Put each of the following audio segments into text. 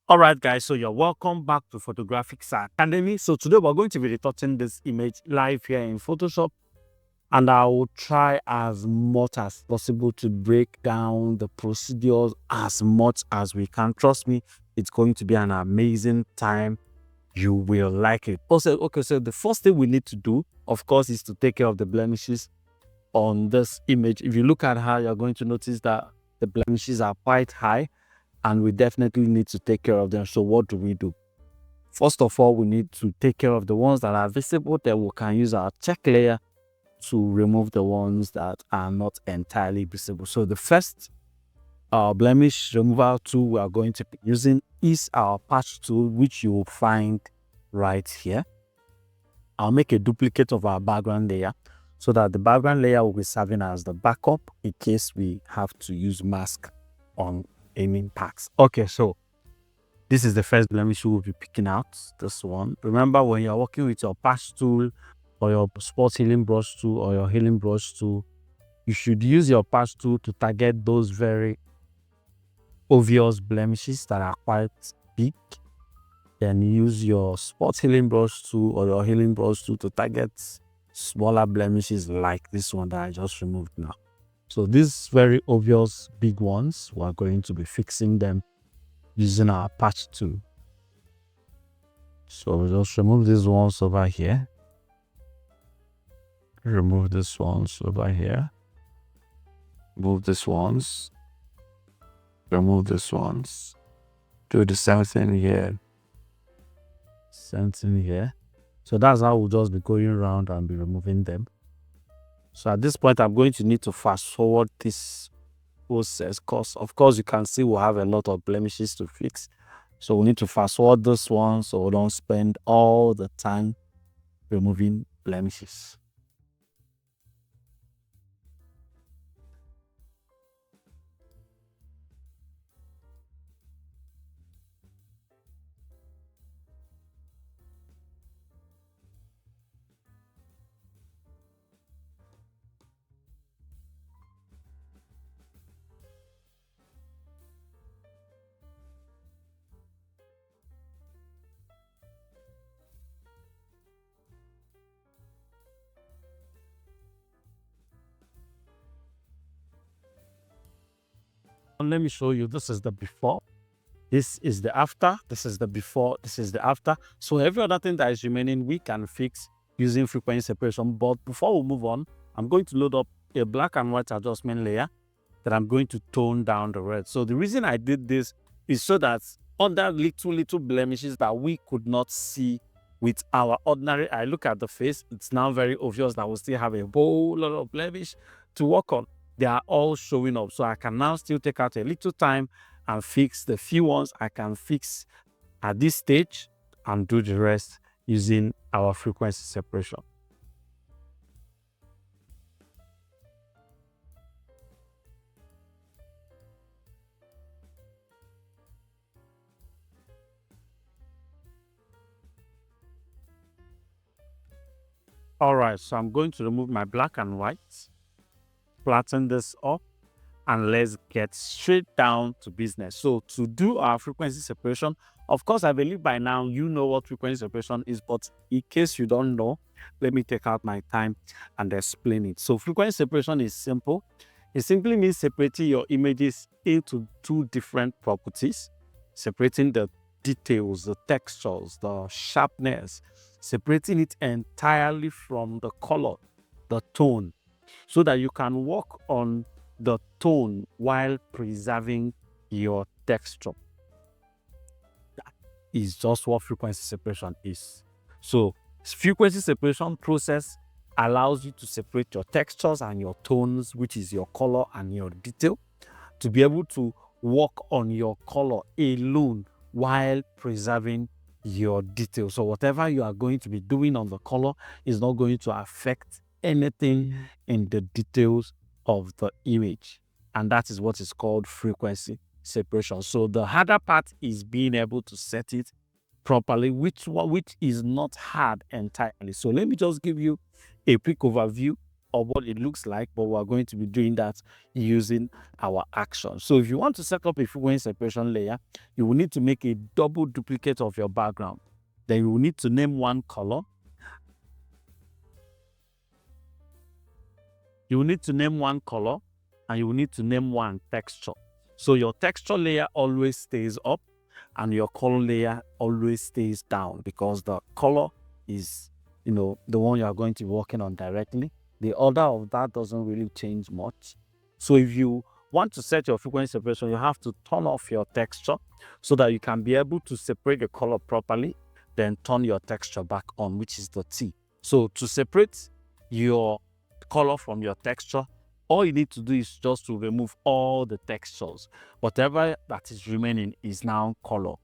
All right, guys, so you're welcome back to Photographics Academy. So today we're going to be retouching this image live here in Photoshop, and I will try as much as possible to break down the procedures as much as we can. Trust me, it's going to be an amazing time. You will like it. Also, okay, so the first thing we need to do, of course, is to take care of the blemishes on this image. If you look at her, you're going to notice that the blemishes are quite high, and we definitely need to take care of them. So what do we do? First of all, we need to take care of the ones that are visible. Then we can use our check layer to remove the ones that are not entirely visible. So the first blemish removal tool we are going to be using is our patch tool, which you will find right here. I'll make a duplicate of our background layer so that the background layer will be serving as the backup in case we have to use mask on any parts. Okay, so this is the first blemish we will be picking out, this one. Remember, when you're working with your patch tool or your spot healing brush tool or your healing brush tool, you should use your patch tool to target those very obvious blemishes that are quite big. Then use your spot healing brush tool or your healing brush tool to target smaller blemishes like this one that I just removed now. So these very obvious big ones, we're going to be fixing them using our patch tool. So we'll just remove these ones over here. Remove these ones over here. Remove these ones. Remove these ones. Do the same thing here. Same thing here. So that's how we'll just be going around and be removing them. So at this point, I'm going to need to fast forward this process because, of course, you can see we'll have a lot of blemishes to fix. So we need to fast forward this one so we don't spend all the time removing blemishes. And let me show you, this is the before. This is the after. This is the before. This is the after. So every other thing that is remaining, we can fix using frequency separation. But before we move on, I'm going to load up a black and white adjustment layer that I'm going to tone down the red. So the reason I did this is so that other little blemishes that we could not see with our ordinary eye, look at the face, it's now very obvious that we still have a whole lot of blemish to work on. They are all showing up. So I can now still take out a little time and fix the few ones I can fix at this stage and do the rest using our frequency separation. All right, so I'm going to remove my black and white, flatten this up, and let's get straight down to business. So to do our frequency separation, of course, I believe by now you know what frequency separation is, but in case you don't know, let me take out my time and explain it. So frequency separation is simple. It simply means separating your images into two different properties, separating the details, the textures, the sharpness, separating it entirely from the color, the tone, so that you can work on the tone while preserving your texture. That is just what frequency separation is. So frequency separation process allows you to separate your textures and your tones, which is your color and your detail, to be able to work on your color alone while preserving your detail. So whatever you are going to be doing on the color is not going to affect anything in the details of the image, and that is what is called frequency separation. So the harder part is being able to set it properly, which is not hard entirely. So let me just give you a quick overview or what it looks like, but we're going to be doing that using our action. So if you want to set up a frequency separation layer, you will need to make a double duplicate of your background. Then you will need to name one color. You will need to name one color, and you will need to name one texture. So your texture layer always stays up and your color layer always stays down, because the color is, the one you are going to be working on directly. The order of that doesn't really change much. So if you want to set your frequency separation, you have to turn off your texture so that you can be able to separate the color properly, then turn your texture back on, which is the T. So to separate your color from your texture, all you need to do is just to remove all the textures. Whatever that is remaining is now color,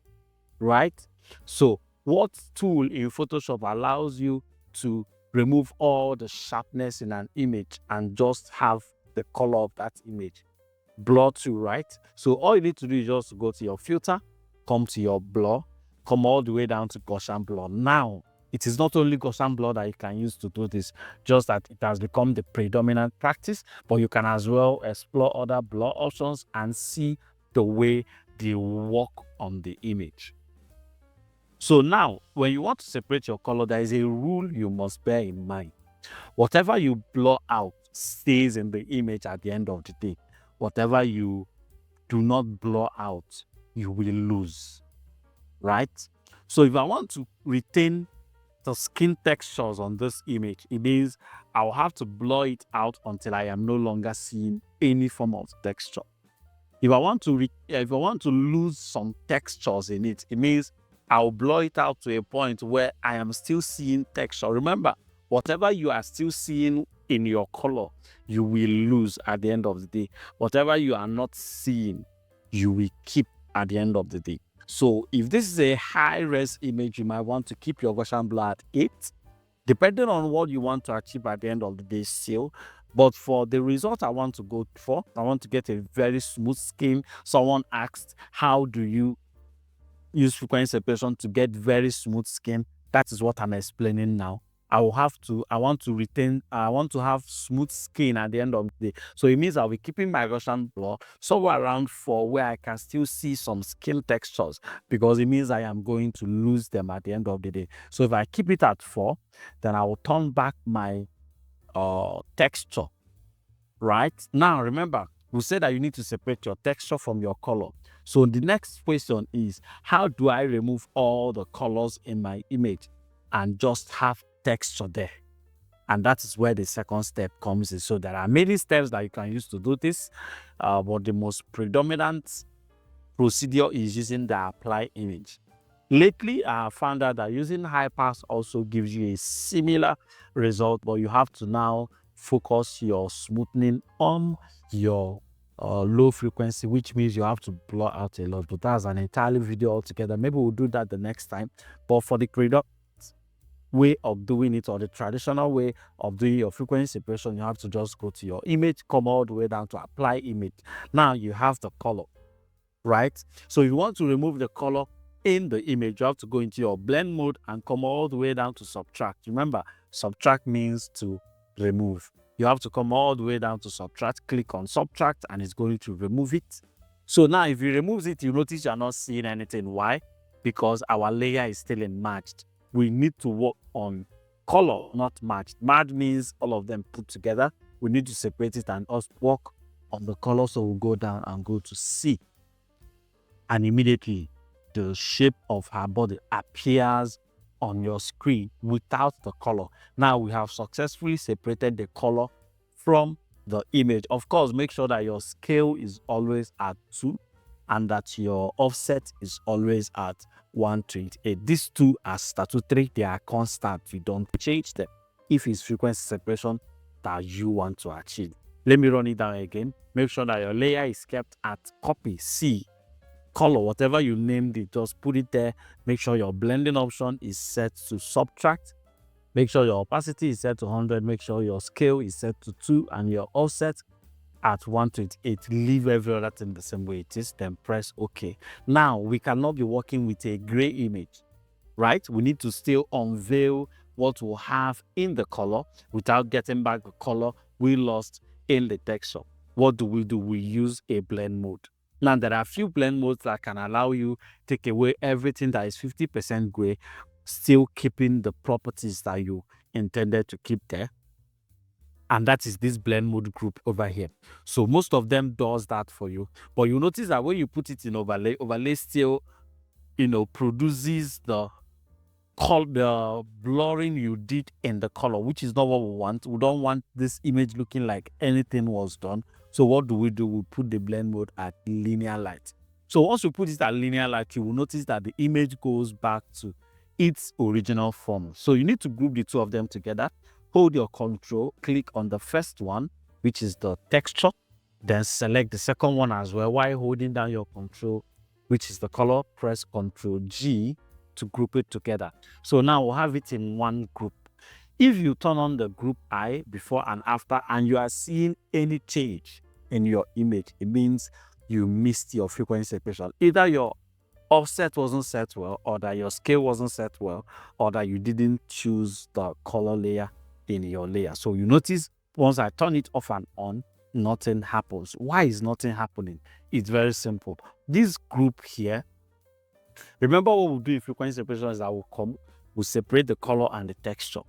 right? So what tool in Photoshop allows you to remove all the sharpness in an image and just have the color of that image? Blur tool, right? So all you need to do is just go to your filter, come to your blur, come all the way down to Gaussian blur. Now, it is not only Gaussian blur that you can use to do this, just that it has become the predominant practice, but you can as well explore other blur options and see the way they work on the image. So now, when you want to separate your color, there is a rule you must bear in mind. Whatever you blur out stays in the image at the end of the day. Whatever you do not blur out, you will lose, right? So if I want to retain the skin textures on this image, it means I'll have to blur it out until I am no longer seeing any form of texture. If I want to lose some textures in it, it means I'll blur it out to a point where I am still seeing texture. Remember, whatever you are still seeing in your color, you will lose at the end of the day. Whatever you are not seeing, you will keep at the end of the day. So if this is a high-res image, you might want to keep your Gaussian blur at 8, depending on what you want to achieve at the end of the day still. But for the result I want to go for, I want to get a very smooth skin. Someone asked, how do you use frequency separation to get very smooth skin? That is what I'm explaining now. I want to have smooth skin at the end of the day. So it means I'll be keeping my Gaussian blur somewhere around 4, where I can still see some skin textures, because it means I am going to lose them at the end of the day. So if I keep it at 4, then I will turn back my texture. Right now, remember, we said that you need to separate your texture from your color. So the next question is, how do I remove all the colors in my image and just have texture there? And that is where the second step comes in. So there are many steps that you can use to do this, but the most predominant procedure is using the apply image. Lately, I have found out that using high pass also gives you a similar result, but you have to now focus your smoothing on your low frequency, which means you have to blur out a lot. But that's an entirely video altogether. Maybe we'll do that the next time. But for the creator way of doing it, or the traditional way of doing your frequency separation, you have to just go to your image, come all the way down to apply image. Now you have the color, right? So if you want to remove the color in the image, you have to go into your blend mode and come all the way down to subtract. Remember, subtract means to remove. You have to come all the way down to subtract, click on subtract, and it's going to remove it. So now if you remove it, you notice you're not seeing anything. Why? Because our layer is still in matched. We need to work on color, not matched. Matched means all of them put together. We need to separate it and us work on the color. So we'll go down and go to C, and immediately the shape of her body appears on your screen without the color. Now we have successfully separated the color from the image. Of course, make sure that your scale is always at 2 and that your offset is always at 128. These two are statutory, they are constant. You don't change them if it's frequency separation that you want to achieve. Let me run it down again. Make sure that your layer is kept at copy C. Color, whatever you named it, just put it there. Make sure your blending option is set to subtract. Make sure your opacity is set to 100. Make sure your scale is set to 2 and your offset at 128. Leave every other thing the same way it is, then press OK. Now we cannot be working with a gray image, right? We need to still unveil what we'll have in the color without getting back the color we lost in the texture. What do? We use a blend mode. Now, there are a few blend modes that can allow you take away everything that is 50% gray, still keeping the properties that you intended to keep there. And that is this blend mode group over here. So most of them does that for you. But you notice that when you put it in overlay still, produces the blurring you did in the color, which is not what we want. We don't want this image looking like anything was done. So what do? We put the blend mode at linear light. So once you put it at linear light, you will notice that the image goes back to its original form. So you need to group the two of them together. Hold your control, click on the first one, which is the texture, then select the second one as well while holding down your control, which is the color. Press Ctrl G to group it together. So now we'll have it in one group. If you turn on the group eye before and after and you are seeing any change in your image, it means you missed your frequency separation. Either your offset wasn't set well, or that your scale wasn't set well, or that you didn't choose the color layer in your layer. So you notice once I turn it off and on, nothing happens. Why is nothing happening? It's very simple. This group here, remember what we'll do in frequency separation is that we'll separate the color and the texture.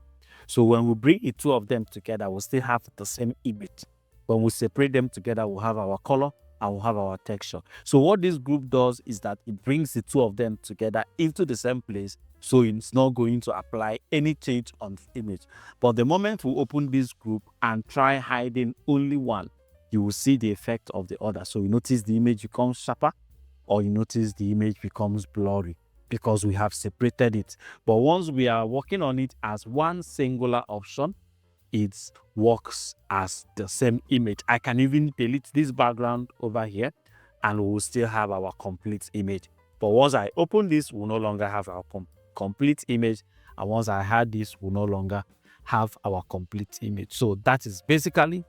So when we bring the two of them together, we'll still have the same image. When we separate them together, we'll have our color and we'll have our texture. So what this group does is that it brings the two of them together into the same place, so it's not going to apply any change on the image. But the moment we open this group and try hiding only one, you will see the effect of the other. So you notice the image becomes sharper, or you notice the image becomes blurry, because we have separated it. But once we are working on it as one singular option, it works as the same image. I can even delete this background over here and we will still have our complete image. But once I open this, we'll no longer have our complete image. And once I hide this, we'll no longer have our complete image. So that is basically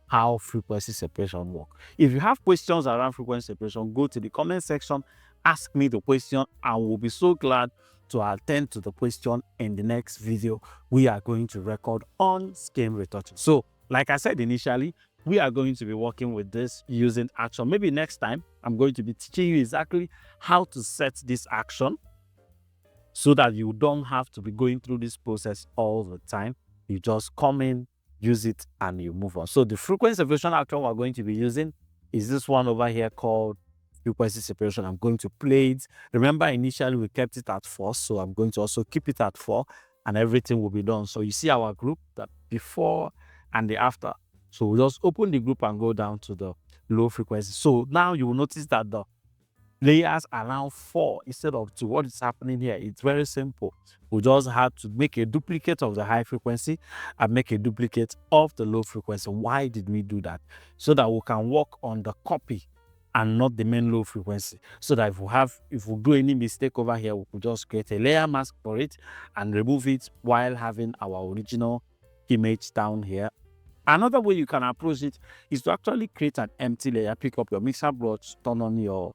how frequency separation works. If you have questions around frequency separation, go to the comment section, ask me the question, and we'll be so glad to attend to the question in the next video we are going to record on skin retouching. So like I said initially, we are going to be working with this using action. Maybe next time I'm going to be teaching you exactly how to set this action so that you don't have to be going through this process all the time. You just come in, use it, and you move on. So the frequency separation action we're going to be using is this one over here called frequency separation. I'm going to play it. Remember, initially we kept it at 4, so I'm going to also keep it at 4 and everything will be done. So you see our group, that before and the after. So we'll just open the group and go down to the low frequency. So now you will notice that the layers are now 4 instead of 2. What is happening here? It's very simple. We just had to make a duplicate of the high frequency and make a duplicate of the low frequency. Why did we do that? So that we can work on the copy and not the main low frequency. So that if we do any mistake over here, we could just create a layer mask for it and remove it while having our original image down here. Another way you can approach it is to actually create an empty layer. Pick up your mixer brush, turn on your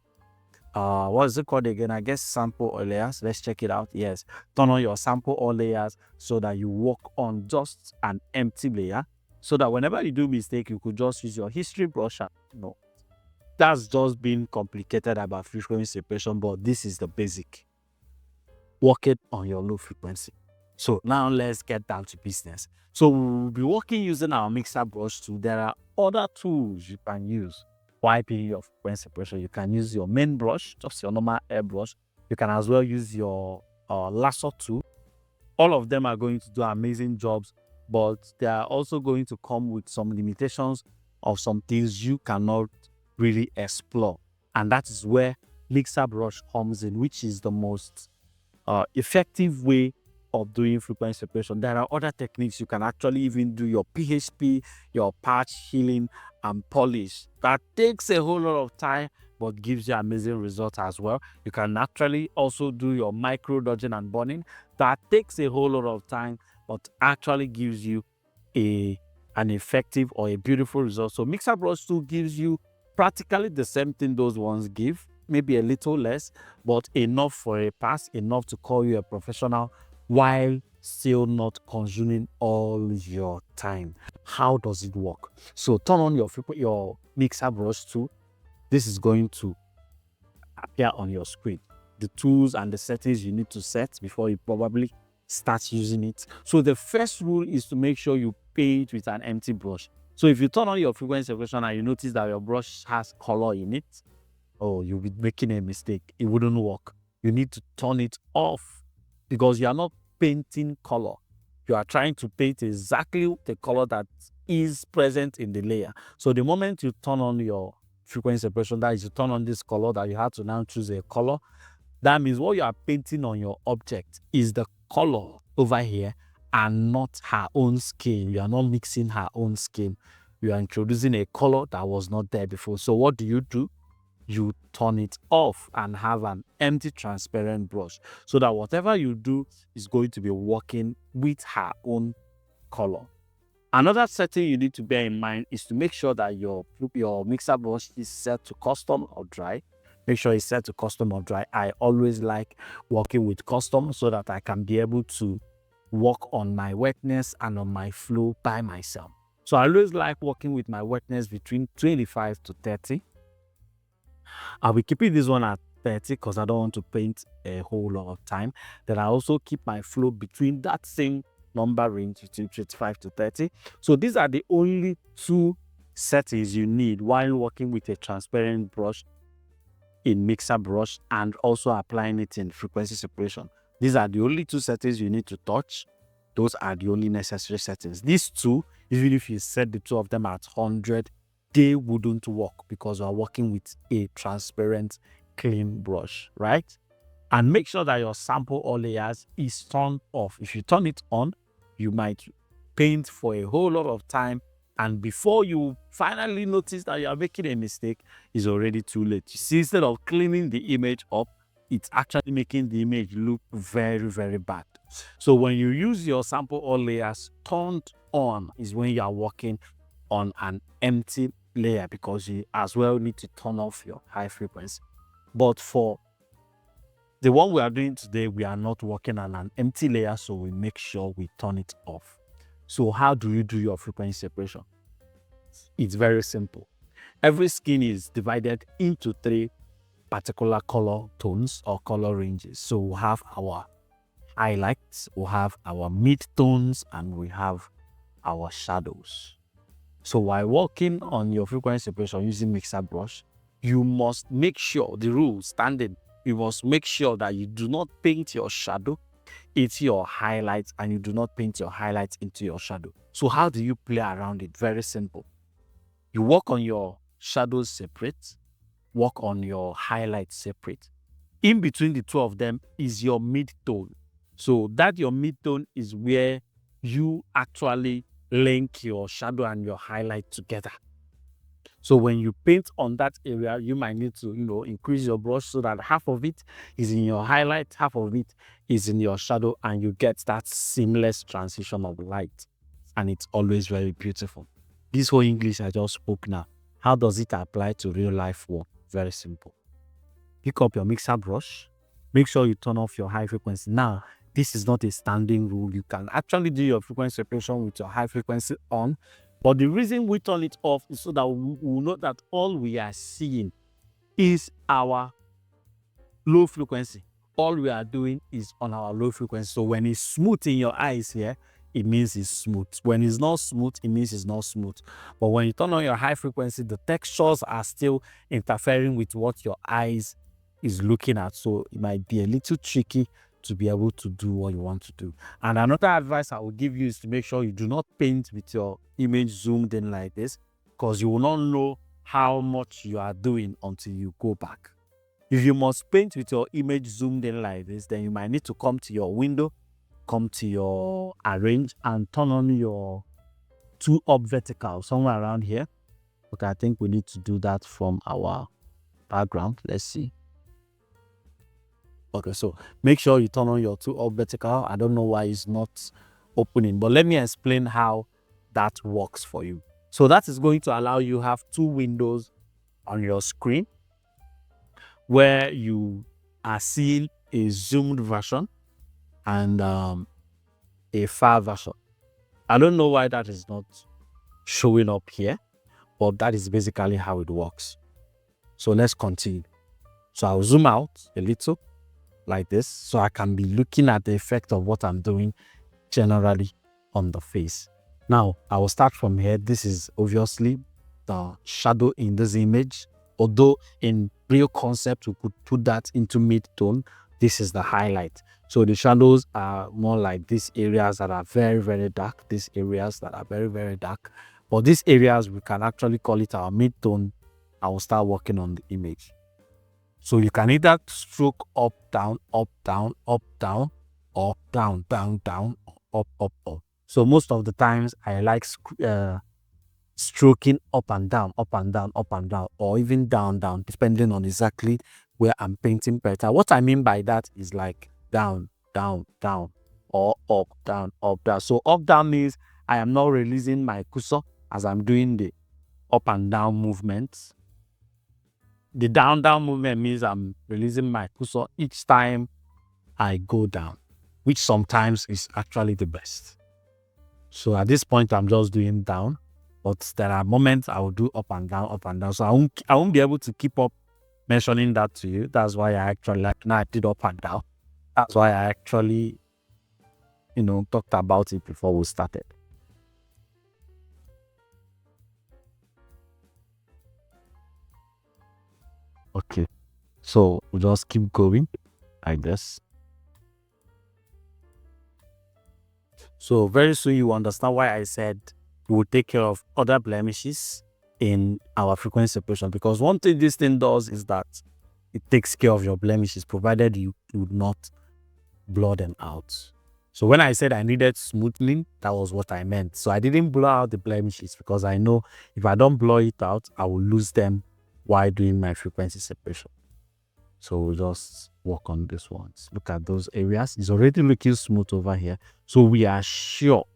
what is it called again? I guess sample all layers. Let's check it out. Yes, turn on your sample all layers so that you work on just an empty layer, so that whenever you do mistake, you could just use your history brush and that's just been complicated about frequency separation, but this is the basic. Work it on your low frequency. So now let's get down to business. So we'll be working using our mixer brush tool. There are other tools you can use wiping your frequency separation. You can use your main brush, just your normal airbrush. You can as well use your lasso tool. All of them are going to do amazing jobs, but they are also going to come with some limitations of some things you cannot really explore. And that is where mixer brush comes in, which is the most effective way of doing frequency separation. There are other techniques. You can actually even do your PHP, your patch healing and polish. That takes a whole lot of time, but gives you amazing results as well. You can actually also do your micro dodging and burning. That takes a whole lot of time, but actually gives you an effective or a beautiful result. So mixer brush tool gives you practically the same thing those ones give, maybe a little less, but enough for a pass, enough to call you a professional while still not consuming all your time. How does it work? So turn on your mixer brush tool. This is going to appear on your screen. The tools and the settings you need to set before you probably start using it. So the first rule is to make sure you paint with an empty brush. So if you turn on your frequency separation and you notice that your brush has color in it, oh, you'll be making a mistake. It wouldn't work. You need to turn it off because you are not painting color. You are trying to paint exactly the color that is present in the layer. So the moment you turn on your frequency separation, that is, you turn on this color that you have to now choose a color, that means what you are painting on your object is the color over here and not her own skin. You are not mixing her own skin. You are introducing a color that was not there before. So what do? You turn it off and have an empty transparent brush so that whatever you do is going to be working with her own color. Another setting you need to bear in mind is to make sure that your mixer brush is set to custom or dry. Make sure it's set to custom or dry. I always like working with custom so that I can be able to work on my wetness and on my flow by myself. So I always like working with my wetness between 25 to 30. I'll be keeping this one at 30 because I don't want to paint a whole lot of time. Then I also keep my flow between that same number range between 25 to 30. So these are the only two settings you need while working with a transparent brush in mixer brush and also applying it in frequency separation. These are the only two settings you need to touch. Those are the only necessary settings. These two, even if you set the two of them at 100, they wouldn't work because you are working with a transparent, clean brush, right? And make sure that your sample all layers is turned off. If you turn it on, you might paint for a whole lot of time, and before you finally notice that you are making a mistake, it's already too late. You see, instead of cleaning the image up, it's actually making the image look very, very bad. So when you use your sample all layers turned on is when you are working on an empty layer, because you as well need to turn off your high frequency. But for the one we are doing today, we are not working on an empty layer, so we make sure we turn it off. So how do you do your frequency separation? It's very simple. Every skin is divided into 3 particular color tones or color ranges. So we have our highlights, we have our mid-tones, and we have our shadows. So while working on your frequency separation using mixer brush, you must make sure, the rule standing, you must make sure that you do not paint your shadow into your highlights and you do not paint your highlights into your shadow. So how do you play around it? Very simple. You work on your shadows separate, work on your highlights separate. In between the two of them is your mid-tone. So that your mid-tone is where you actually link your shadow and your highlight together. So when you paint on that area, you might need to, increase your brush so that half of it is in your highlight, half of it is in your shadow, and you get that seamless transition of light. And it's always very beautiful. This whole English I just spoke now, how does it apply to real life work? Very simple. Pick up your mixer brush, make sure you turn off your high frequency. Now, this is not a standing rule. You can actually do your frequency separation with your high frequency on. But the reason we turn it off is so that we will know that all we are seeing is our low frequency. All we are doing is on our low frequency. So when it's smooth in your eyes here, it means it's smooth. When it's not smooth, it means it's not smooth. But when you turn on your high frequency, the textures are still interfering with what your eyes is looking at. So it might be a little tricky to be able to do what you want to do. And another advice I will give you is to make sure you do not paint with your image zoomed in like this, because you will not know how much you are doing until you go back. If you must paint with your image zoomed in like this, then you might need to come to your window, come to your arrange, and turn on your 2 up vertical somewhere around here. Okay, I think we need to do that from our background. Let's see. Okay, so make sure you turn on your 2 up vertical. I don't know why it's not opening, but let me explain how that works for you. So that is going to allow you have 2 windows on your screen where you are seeing a zoomed version and a file version. I don't know why that is not showing up here, but that is basically how it works. So let's continue. So I'll zoom out a little like this, so I can be looking at the effect of what I'm doing generally on the face. Now, I will start from here. This is obviously the shadow in this image. Although in real concept, we could put that into mid-tone. This is the highlight. So the shadows are more like these areas that are very, very dark. These areas that are very, very dark. But these areas, we can actually call it our mid-tone. I will start working on the image. So you can either stroke up, down, up, down, up, down, up, down, down, down, up, up, up. So most of the times I like stroking up and down, up and down, up and down, or even down, down, depending on exactly where I'm painting better. What I mean by that is like down, down, down, or up, down, up, down. So up, down means I am not releasing my cursor as I'm doing the up and down movements. The down, down movement means I'm releasing my cursor each time I go down, which sometimes is actually the best. So at this point, I'm just doing down, but there are moments I will do up and down, up and down. So I won't be able to keep up mentioning that to you. That's why I actually, like, now I did up and down. That's why I actually, talked about it before we started. Okay, so we'll just keep going like this. So very soon you understand why I said we will take care of other blemishes in our frequency separation, because one thing this thing does is that it takes care of your blemishes, provided you do not blur them out. So when I said I needed smoothing, that was what I meant. So I didn't blur out the blemishes because I know if I don't blur it out, I will lose them while doing my frequency separation. So we'll just work on this ones. Look at those areas. It's already looking smooth over here. So we are sure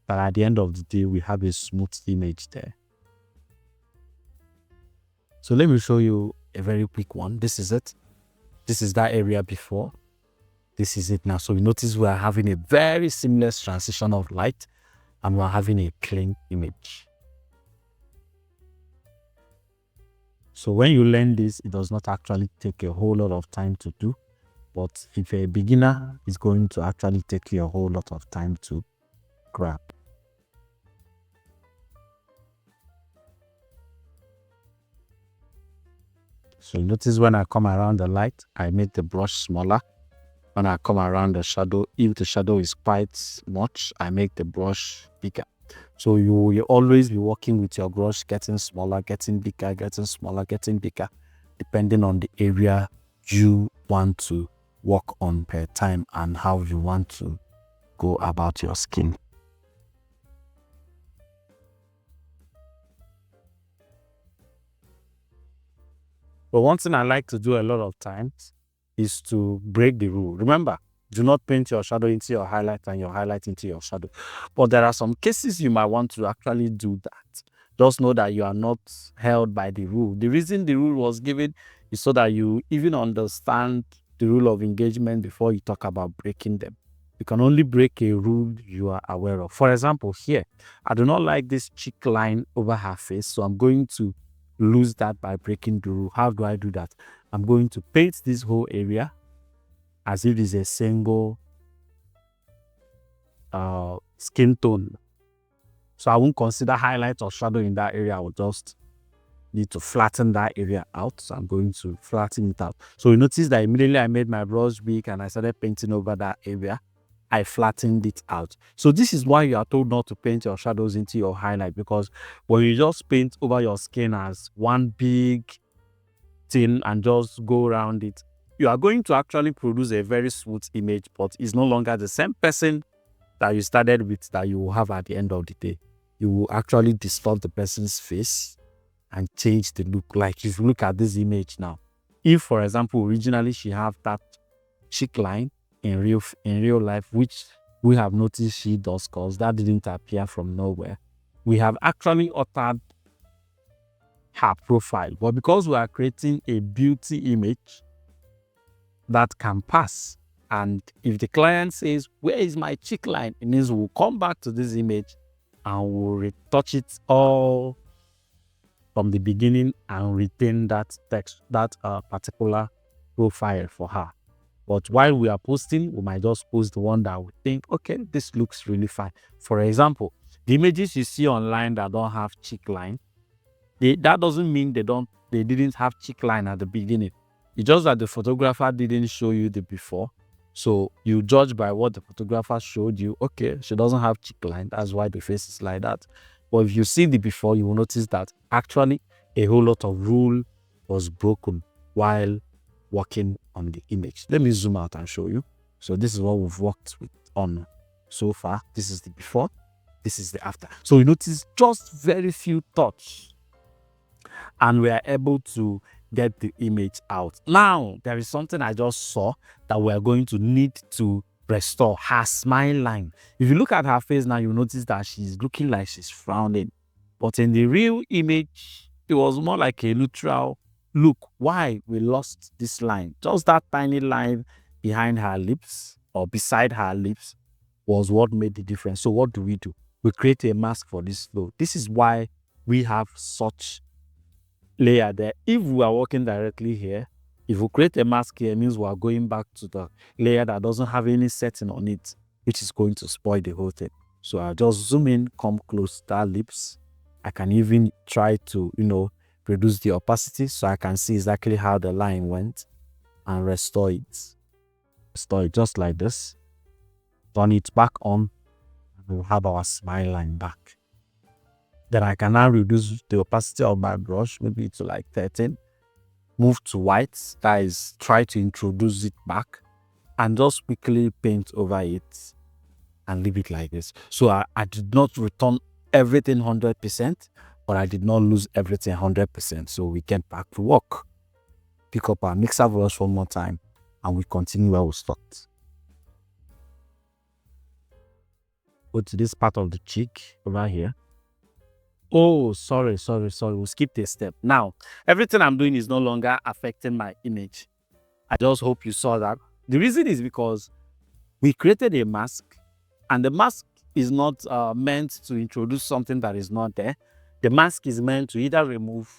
that at the end of the day, we have a smooth image there. So let me show you a very quick one. This is it. This is that area before. This is it now. So you notice we are having a very seamless transition of light and we're having a clean image. So when you learn this, it does not actually take a whole lot of time to do. But if you're a beginner, it's going to actually take you a whole lot of time to grab. So notice when I come around the light, I make the brush smaller. When I come around the shadow, if the shadow is quite much, I make the brush bigger. So you will always be working with your brush, getting smaller, getting bigger, getting smaller, getting bigger, depending on the area you want to work on per time and how you want to go about your skin. But one thing I like to do a lot of times is to break the rule. Remember, do not paint your shadow into your highlight and your highlight into your shadow. But there are some cases you might want to actually do that. Just know that you are not held by the rule. The reason the rule was given is so that you even understand the rule of engagement before you talk about breaking them. You can only break a rule you are aware of. For example, here, I do not like this cheek line over her face, so I'm going to lose that by breaking the rule. How do I do that? I'm going to paint this whole area as if it's a single skin tone. So I won't consider highlight or shadow in that area. I will just need to flatten that area out. So I'm going to flatten it out. So you notice that immediately I made my brush big and I started painting over that area. I flattened it out. So this is why you are told not to paint your shadows into your highlight, because when you just paint over your skin as one big thing and just go around it, you are going to actually produce a very smooth image, but it's no longer the same person that you started with that you will have at the end of the day. You will actually distort the person's face and change the look. Like if you look at this image now, if for example originally she have that cheek line in real life, which we have noticed she does, because that didn't appear from nowhere, we have actually altered her profile. But because we are creating a beauty image that can pass, And if the client says, where is my cheek line? It means we'll come back to this image and we'll retouch it all from the beginning and retain that text, that particular profile for her. But while we are posting, we might just post the one that we think, okay, this looks really fine. For example, the images you see online that don't have cheek line, that doesn't mean they didn't have cheek line at the beginning. It's just that the photographer didn't show you the before. So you judge by what the photographer showed you. Okay, she doesn't have cheek line. That's why the face is like that. But if you see the before, you will notice that actually a whole lot of rule was broken while working on the image. Let me zoom out and show you. So this is what we've worked with on so far. This is the before, this is the after. So you notice just very few touches and we are able to get the image out. Now, there is something I just saw that we are going to need to restore, her smile line. If you look at her face now, you notice that she's looking like she's frowning. But in the real image, it was more like a neutral look. Why? We lost this line. Just that tiny line behind her lips or beside her lips was what made the difference. So what do? We create a mask for this flow. This is why we have such layer there. If we are working directly here, if we create a mask here, it means we are going back to the layer that doesn't have any setting on it, which is going to spoil the whole thing. So I'll just zoom in, come close to that lips. I can even try to, reduce the opacity so I can see exactly how the line went and restore it. Restore it just like this. Turn it back on and we'll have our smile line back. Then I can now reduce the opacity of my brush, maybe to like 13. Move to white, that is, try to introduce it back and just quickly paint over it and leave it like this. So I did not return everything 100%, but I did not lose everything 100%. So we get back to work. Pick up our mixer brush one more time and we continue where we stopped. Go to this part of the cheek over here. Oh, sorry. We skipped a step. Now, everything I'm doing is no longer affecting my image. I just hope you saw that. The reason is because we created a mask and the mask is not meant to introduce something that is not there. The mask is meant to either remove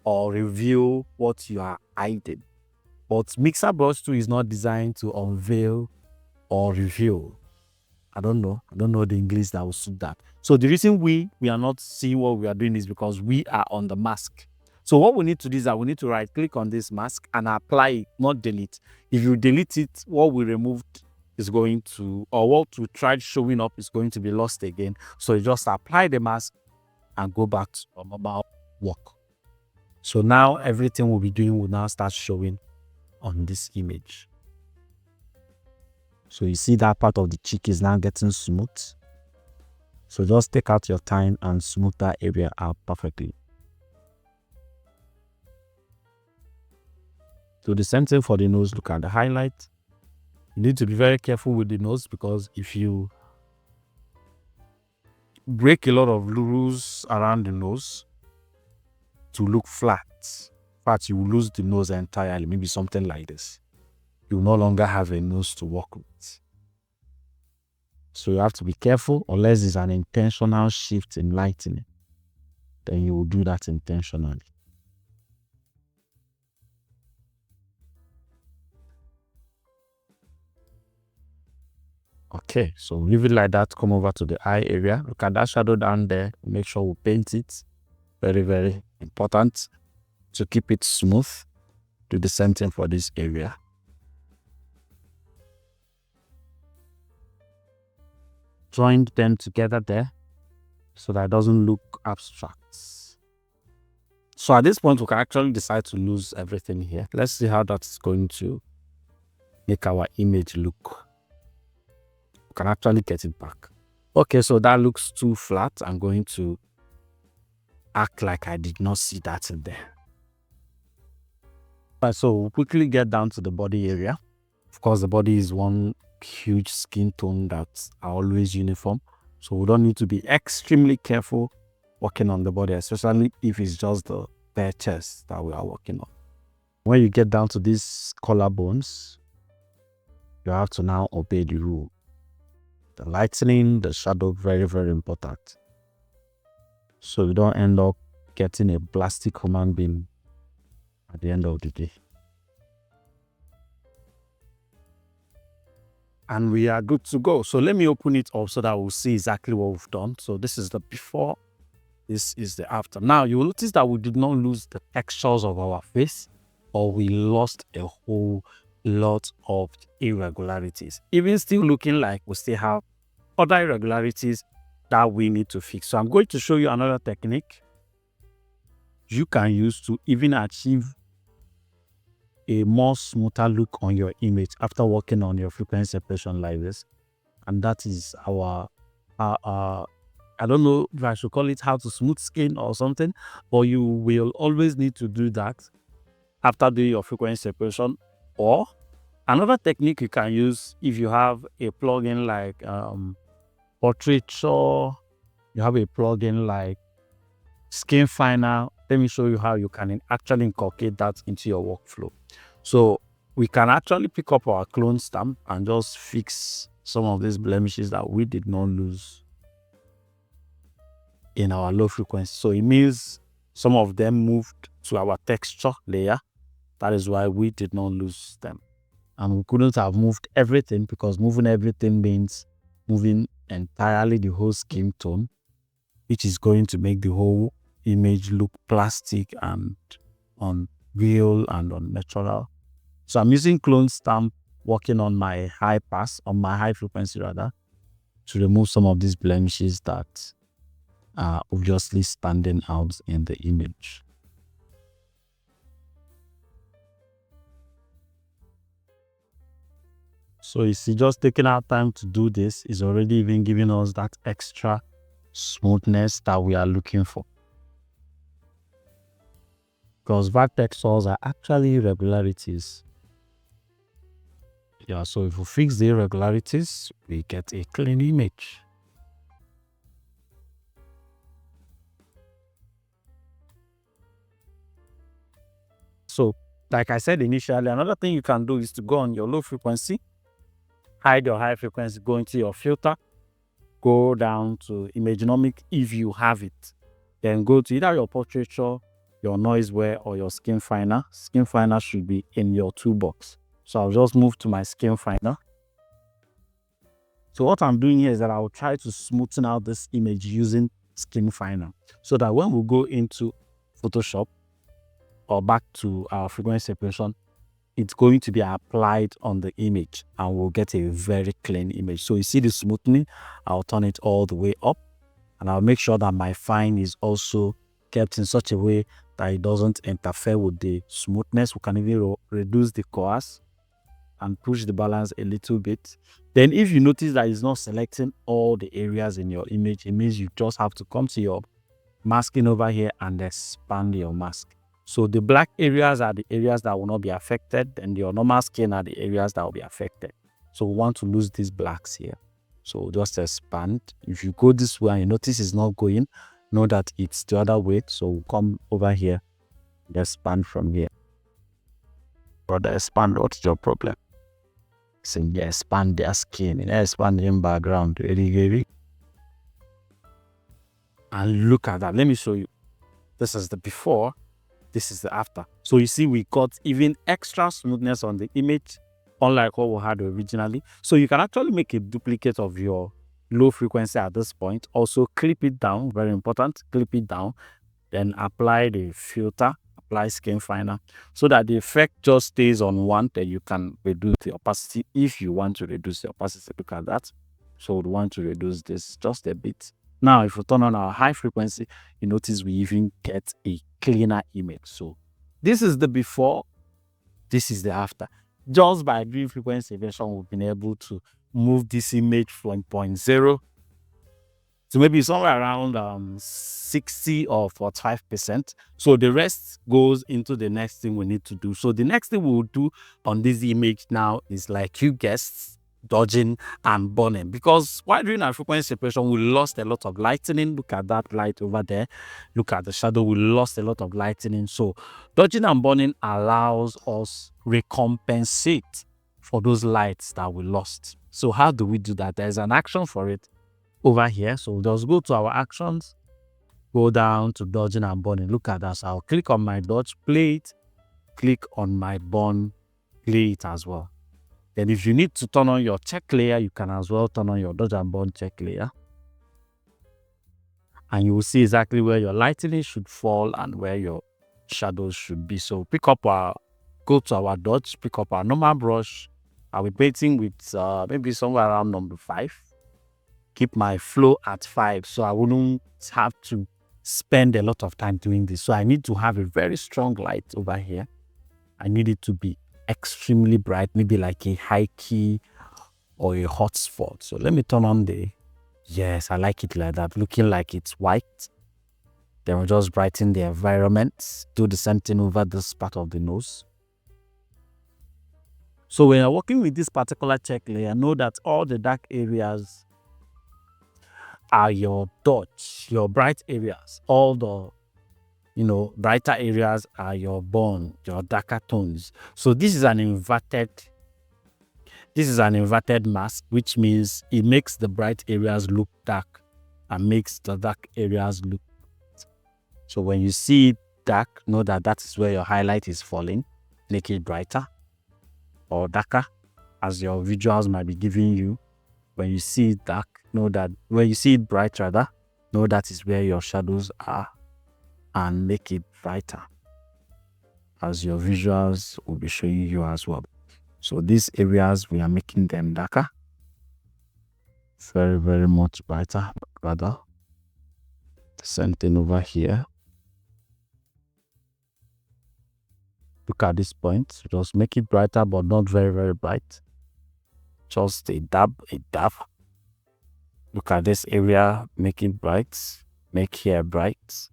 or reveal what you are hiding. But Mixer Brush 2 is not designed to unveil or reveal. I don't know the English that will suit that. So the reason we are not seeing what we are doing is because we are on the mask. So what we need to do is that we need to right click on this mask and apply it, not delete. If you delete it, what we removed is going to, or what we tried showing up is going to be lost again. So you just apply the mask and go back to normal work. So now everything we'll be doing will now start showing on this image. So you see that part of the cheek is now getting smooth. So just take out your time and smooth that area out perfectly. So the same thing for the nose. Look at the highlight. You need to be very careful with the nose because if you break a lot of rules around the nose to look flat, in fact, you will lose the nose entirely. Maybe something like this. You will no longer have a nose to work with. So you have to be careful unless it's an intentional shift in lightening. Then you will do that intentionally. Okay, so leave it like that. Come over to the eye area. Look at that shadow down there. Make sure we paint it. Very, very important to keep it smooth. Do the same thing for this area. Join them together there so that it doesn't look abstract. So at this point, we can actually decide to lose everything here. Let's see how that's going to make our image look. We can actually get it back. Okay, so that looks too flat. I'm going to act like I did not see that in there. Right, so we'll quickly get down to the body area. Of course, the body is one huge skin tone that's always uniform. So we don't need to be extremely careful working on the body, especially if it's just the bare chest that we are working on. When you get down to these collarbones, you have to now obey the rule. The lightening, the shadow, very, very important. So you don't end up getting a plastic human being at the end of the day. And we are good to go. So let me open it up so that we'll see exactly what we've done. So this is the before, this is the after. Now you will notice that we did not lose the textures of our face, or we lost a whole lot of irregularities. Even still looking like we still have other irregularities that we need to fix. So I'm going to show you another technique you can use to even achieve a more smoother look on your image after working on your frequency separation like this. And that is our I don't know if I should call it how to smooth skin or something, but you will always need to do that after doing your frequency separation. Or another technique you can use if you have a plugin like Portraiture, you have a plugin like Skin Finer. Let me show you how you can actually incorporate that into your workflow. So we can actually pick up our clone stamp and just fix some of these blemishes that we did not lose in our low frequency. So it means some of them moved to our texture layer. That is why we did not lose them. And we couldn't have moved everything, because moving everything means moving entirely the whole skin tone, which is going to make the whole image look plastic and unreal and unnatural. So I'm using clone stamp, working on my high pass, on my high frequency rather, to remove some of these blemishes that are obviously standing out in the image. So you see, just taking our time to do this is already even giving us that extra smoothness that we are looking for. Because vertexes are actually irregularities. Yeah, so if we fix the irregularities, we get a clean image. So, like I said initially, another thing you can do is to go on your low frequency, hide your high frequency, go into your filter, go down to Imagenomic if you have it. Then go to either your portraiture, your Noiseware, or your Skin Finer. Skin Finer should be in your toolbox. So I'll just move to my Skin Finer. So what I'm doing here is that I'll try to smoothen out this image using Skin Finer, so that when we go into Photoshop or back to our frequency separation, it's going to be applied on the image and we'll get a very clean image. So you see the smoothing, I'll turn it all the way up, and I'll make sure that my fine is also kept in such a way that it doesn't interfere with the smoothness. We can even reduce the coarse and push the balance a little bit. Then if you notice that it's not selecting all the areas in your image, it means you just have to come to your masking over here and expand your mask. So the black areas are the areas that will not be affected, and your normal skin are the areas that will be affected. So we want to lose these blacks here. So just expand. If you go this way and you notice it's not going, know that it's the other way. So we'll come over here and expand from here. Brother, expand, what's your problem? So yeah, expand their skin and expand in background. And look at that. Let me show you. This is the before, this is the after. So you see, we got even extra smoothness on the image, unlike what we had originally. So you can actually make a duplicate of your low frequency at this point. Also clip it down, very important, clip it down, then apply the filter, apply Skin Finer, so that the effect just stays on one. Then you can reduce the opacity if you want to reduce the opacity. Look at that. So we'd want to reduce this just a bit. Now, if we turn on our high frequency, you notice we even get a cleaner image. So this is the before, this is the after. Just by doing frequency separation, we've been able to move this image from 0.0 to maybe somewhere around 60 or 45%. So the rest goes into the next thing we need to do. So the next thing we'll do on this image now is, like you guessed, dodging and burning, because while doing our frequency separation, we lost a lot of lightening. Look at that light over there. Look at the shadow. We lost a lot of lightening. So dodging and burning allows us recompensate for those lights that we lost. So how do we do that? There's an action for it over here. So just go to our actions, go down to dodging and burning. Look at that. So I'll click on my dodge, play it, click on my burn, play it as well. Then if you need to turn on your check layer, you can as well turn on your dodge and burn check layer. And you will see exactly where your lightning should fall and where your shadows should be. So go to our dodge, pick up our normal brush. I'll be painting with maybe somewhere around number 5. Keep my flow at 5 so I wouldn't have to spend a lot of time doing this. So I need to have a very strong light over here. I need it to be extremely bright, maybe like a high key or a hotspot. So let me turn on yes, I like it like that, looking like it's white. Then we'll just brighten the environment, do the same thing over this part of the nose. So when you're working with this particular check layer, know that all the dark areas are your dodge, your bright areas. All the brighter areas are your burn, your darker tones. So this is an inverted mask, which means it makes the bright areas look dark and makes the dark areas look bright. So when you see it dark, know that that is where your highlight is falling. Make it brighter or darker as your visuals might be giving you. When you see it dark, know that when you see it bright rather, know that is where your shadows are, and make it brighter as your visuals will be showing you as well. So these areas, we are making them darker, very, very much brighter rather. The same thing over here. Look at this point, just make it brighter but not very, very bright. Just a dab. Look at this area, make it bright, make here bright,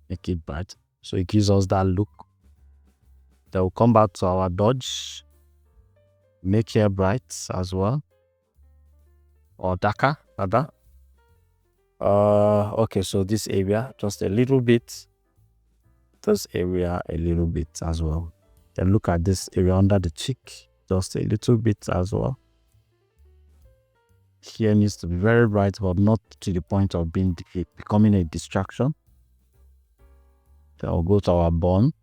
make it bright. So it gives us that look. Then we'll come back to our dodge, make here bright as well, or darker rather. Okay, so this area just a little bit, this area a little bit as well. Then look at this area under the cheek, just a little bit as well. Here needs to be very bright, but not to the point of becoming a distraction. Then I'll go to our burn.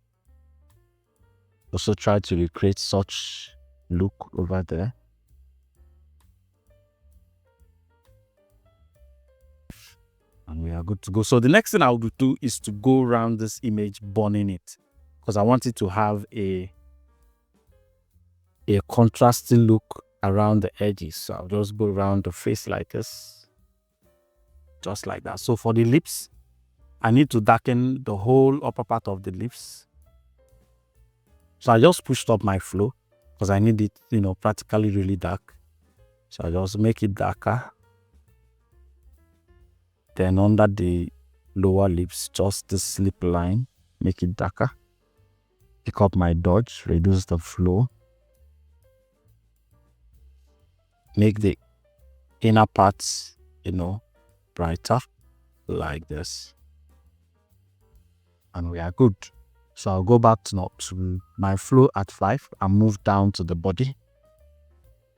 Also try to recreate such look over there. And we are good to go. So the next thing I will do is to go around this image, burning it, because I want it to have a contrasting look around the edges. So I'll just go around the face like this, just like that. So for the lips, I need to darken the whole upper part of the lips. So I just pushed up my flow because I need it, practically really dark. So I just make it darker. Then under the lower lips, just this lip line, make it darker. Pick up my dodge, reduce the flow. Make the inner parts, brighter, like this. And we are good. So I'll go back to my flow at 5 and move down to the body.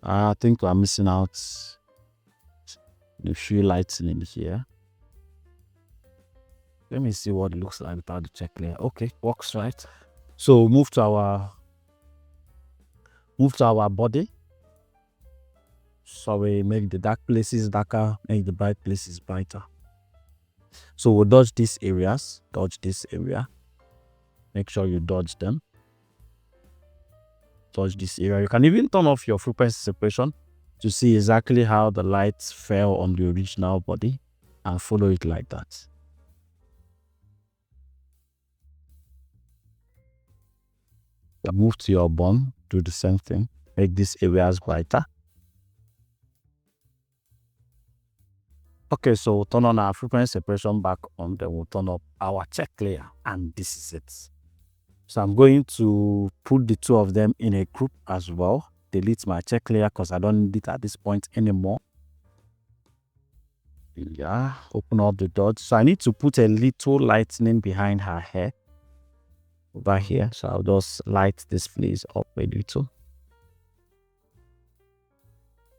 I think we're missing out a few lights in here. Let me see what it looks like without the check layer. Okay, works right. So move to our body. So we make the dark places darker, make the bright places brighter. So we'll dodge these areas, dodge this area. Make sure you dodge them. Dodge this area. You can even turn off your frequency separation to see exactly how the lights fell on the original body and follow it like that. Move to your burn, do the same thing. Make these areas brighter. Okay, so we'll turn on our frequency separation back on, then we'll turn up our check layer, and this is it. So I'm going to put the two of them in a group as well. Delete my check layer because I don't need it at this point anymore. Yeah, open up the dodge. So I need to put a little lightening behind her hair. over here. So I'll just light this place up a little.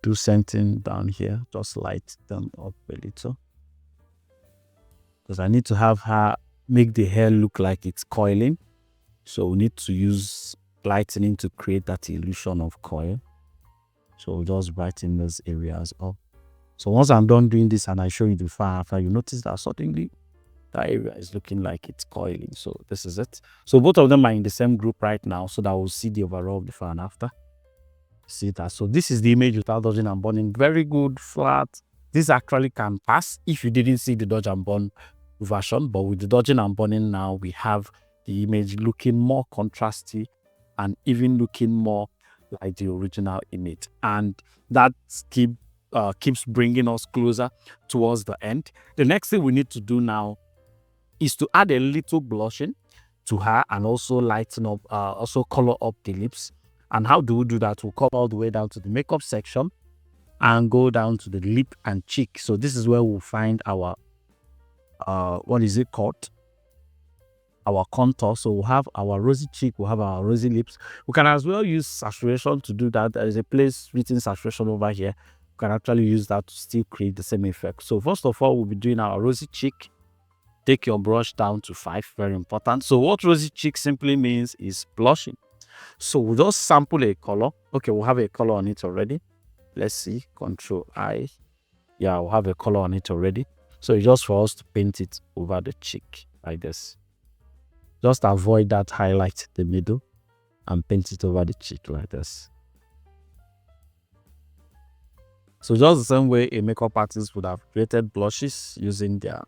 Do something down here, just light them up a little. Because I need to have her make the hair look like it's coiling. So we need to use lightening to create that illusion of coil. So we'll just brighten those areas up. So once I'm done doing this and I show you the before and after, you notice that suddenly that area is looking like it's coiling. So this is it. So both of them are in the same group right now, so that we'll see the overall before and after. See that? So this is the image without dodging and burning. Very good, flat. This actually can pass if you didn't see the dodge and burn version, but with the dodging and burning now, we have the image looking more contrasty and even looking more like the original image. And that keeps bringing us closer towards the end. The next thing we need to do now is to add a little blushing to her and also lighten up, also color up the lips. And how do we do that? We'll come all the way down to the makeup section and go down to the lip and cheek. So this is where we'll find our what is it called? Our contour. So we'll have our rosy cheek, we'll have our rosy lips. We can as well use saturation to do that. There is a place written saturation over here. We can actually use that to still create the same effect. So first of all, we'll be doing our rosy cheek. Take your brush down to 5, very important. So what rosy cheek simply means is blushing. So we'll just sample a color. Okay, we'll have a color on it already. Let's see, Control I. Yeah, we'll have a color on it already. So it's just for us to paint it over the cheek like this. Just avoid that highlight in the middle and paint it over the cheek like this. So just the same way a makeup artist would have created blushes using their,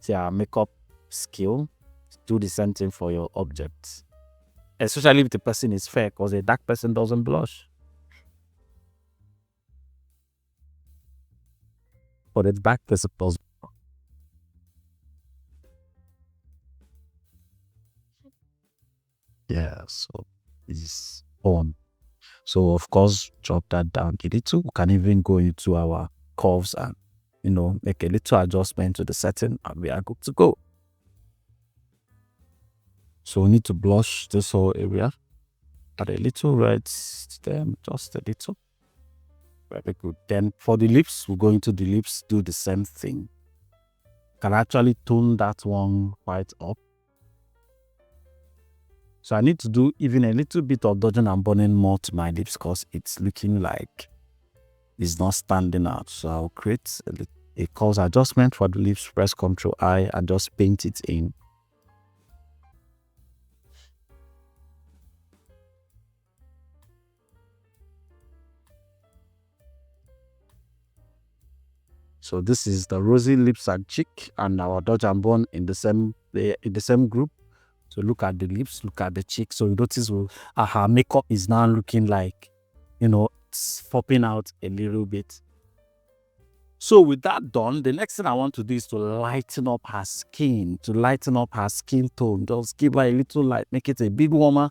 their makeup skill, do the same thing for your objects. Especially if the person is fair, because a dark person doesn't blush. But a dark person does. Yeah, so it's on. So of course, drop that down a little. We can even go into our curves and make a little adjustment to the setting, and we are good to go. So we need to blush this whole area. Add a little red stem, just a little. Very good. Then for the lips, we'll go into the lips, do the same thing. Can actually tone that one quite up. So I need to do even a little bit of dodging and burning more to my lips because it's looking like it's not standing out. So I'll create a coarse adjustment for the lips, press Ctrl I and just paint it in. So this is the rosy lips and cheek and our dodge and burn in the same group. So look at the lips, look at the cheek. So you notice her makeup is now looking like, it's popping out a little bit. So with that done, the next thing I want to do is to lighten up her skin, tone. Just give her a little light, make it a bit warmer,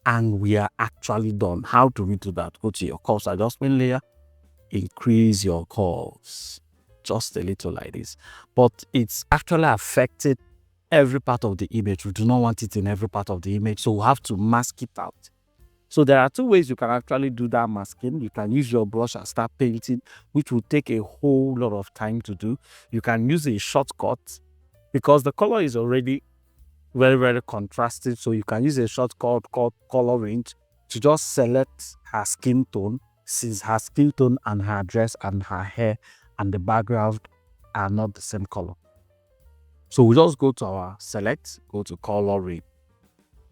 and we are actually done. How do we do that? Go to your curves adjustment layer, increase your curves. Just a little like this, but it's actually affected every part of the image. We do not want it in every part of the image, so we have to mask it out. So there are 2 ways you can actually do that masking. You can use your brush and start painting, which will take a whole lot of time to do. You can use a shortcut because the color is already very, very contrasted. So you can use a shortcut called color range to just select her skin tone, since her skin tone and her dress and her hair and the background are not the same color. So we just go to our select, go to color range.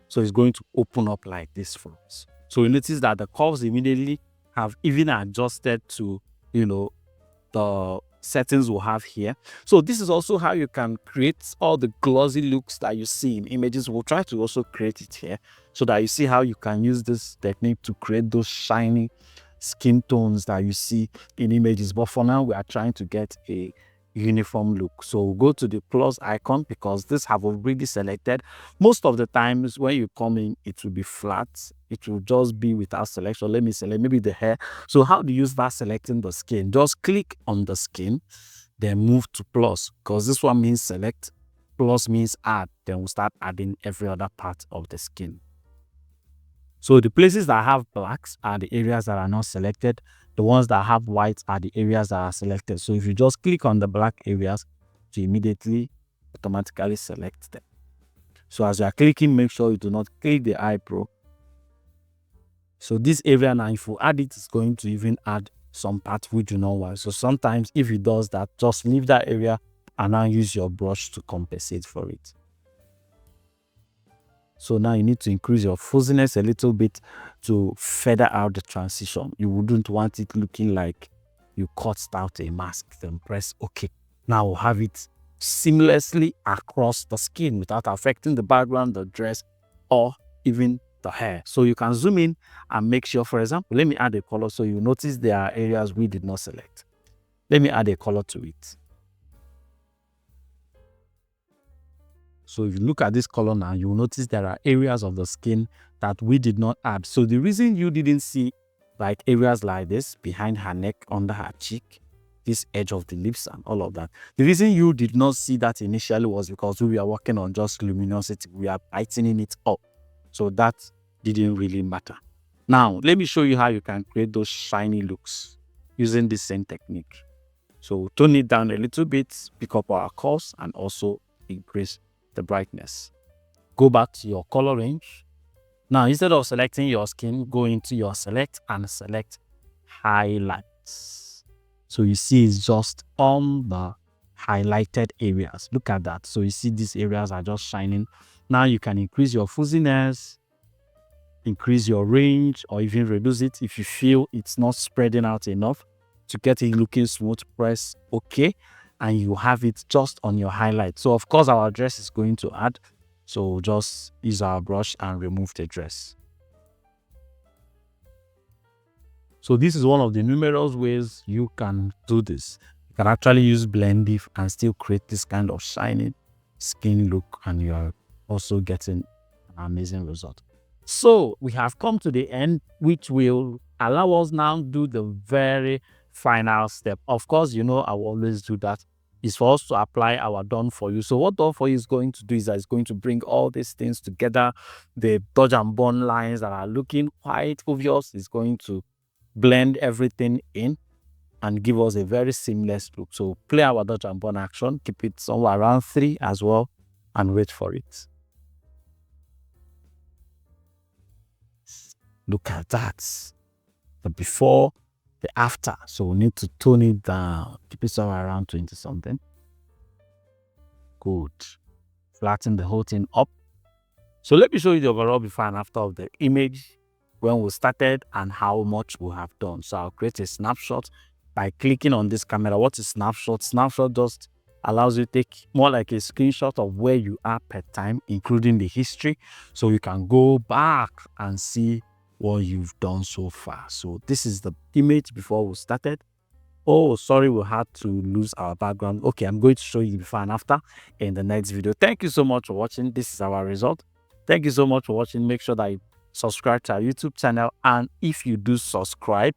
So it's going to open up like this for us. So you notice that the curves immediately have even adjusted to, the settings we'll have here. So this is also how you can create all the glossy looks that you see in images. We'll try to also create it here so that you see how you can use this technique to create those shiny skin tones that you see in images. But for now, we are trying to get a uniform look. So we'll go to the plus icon because this have already selected. Most of the times when you come in, it will be flat. It will just be without selection. Let me select maybe the hair. So how do you start selecting the skin? Just click on the skin, then move to plus, because this one means select, plus means add. Then we'll start adding every other part of the skin. So the places that have blacks are the areas that are not selected. The ones that have whites are the areas that are selected. So if you just click on the black areas, you immediately automatically select them. So as you are clicking, make sure you do not click the eye pro. So this area now, if you add it, it's going to even add some parts we do not want. So sometimes if it does that, just leave that area and now use your brush to compensate for it. So now you need to increase your fuzziness a little bit to feather out the transition. You wouldn't want it looking like you cut out a mask, then press OK. Now we'll have it seamlessly across the skin without affecting the background, the dress, or even the hair. So you can zoom in and make sure, for example, let me add a color so you notice there are areas we did not select. Let me add a color to it. So if you look at this color now, you will notice there are areas of the skin that we did not add. So the reason you didn't see like areas like this behind her neck, under her cheek, this edge of the lips and all of that, the reason you did not see that initially was because we were working on just luminosity. We are tightening it up. So that didn't really matter. Now, let me show you how you can create those shiny looks using the same technique. So tone it down a little bit, pick up our curves, and also increase the brightness. Go back to your color range. Now, instead of selecting your skin, go into your select and select highlights. So you see it's just on the highlighted areas. Look at that. So you see these areas are just shining. Now you can increase your fuzziness, increase your range, or even reduce it. If you feel it's not spreading out enough to get it looking smooth, press OK. And you have it just on your highlight. So of course our dress is going to add. So just use our brush and remove the dress. So this is one of the numerous ways you can do this. You can actually use Blendif and still create this kind of shiny skin look, and you are also getting an amazing result. So we have come to the end, which will allow us now to do the very final step. Of course, you know I will always do that. Is for us to apply our done for you. So what done for you is going to do is that it's going to bring all these things together. The dodge and burn lines that are looking quite obvious is going to blend everything in and give us a very seamless look. So play our dodge and burn action, keep it somewhere around 3 as well, and wait for it. Look at that. The before, the after. So we need to tone it down, keep it somewhere around 20 something. Good. Flatten the whole thing up. So let me show you the overall before and after of the image when we started and how much we have done. So I'll create a snapshot by clicking on this camera. What is snapshot? Snapshot just allows you to take more like a screenshot of where you are per time, including the history. So you can go back and see what you've done so far. So this is the image before we started. Oh, sorry, we had to lose our background. Okay, I'm going to show you before and after in the next video. Thank you so much for watching. This is our result. Thank you so much for watching. Make sure that you subscribe to our YouTube channel, and if you do subscribe,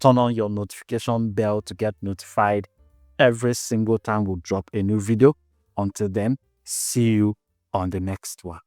turn on your notification bell to get notified every single time we drop a new video. Until then, see you on the next one.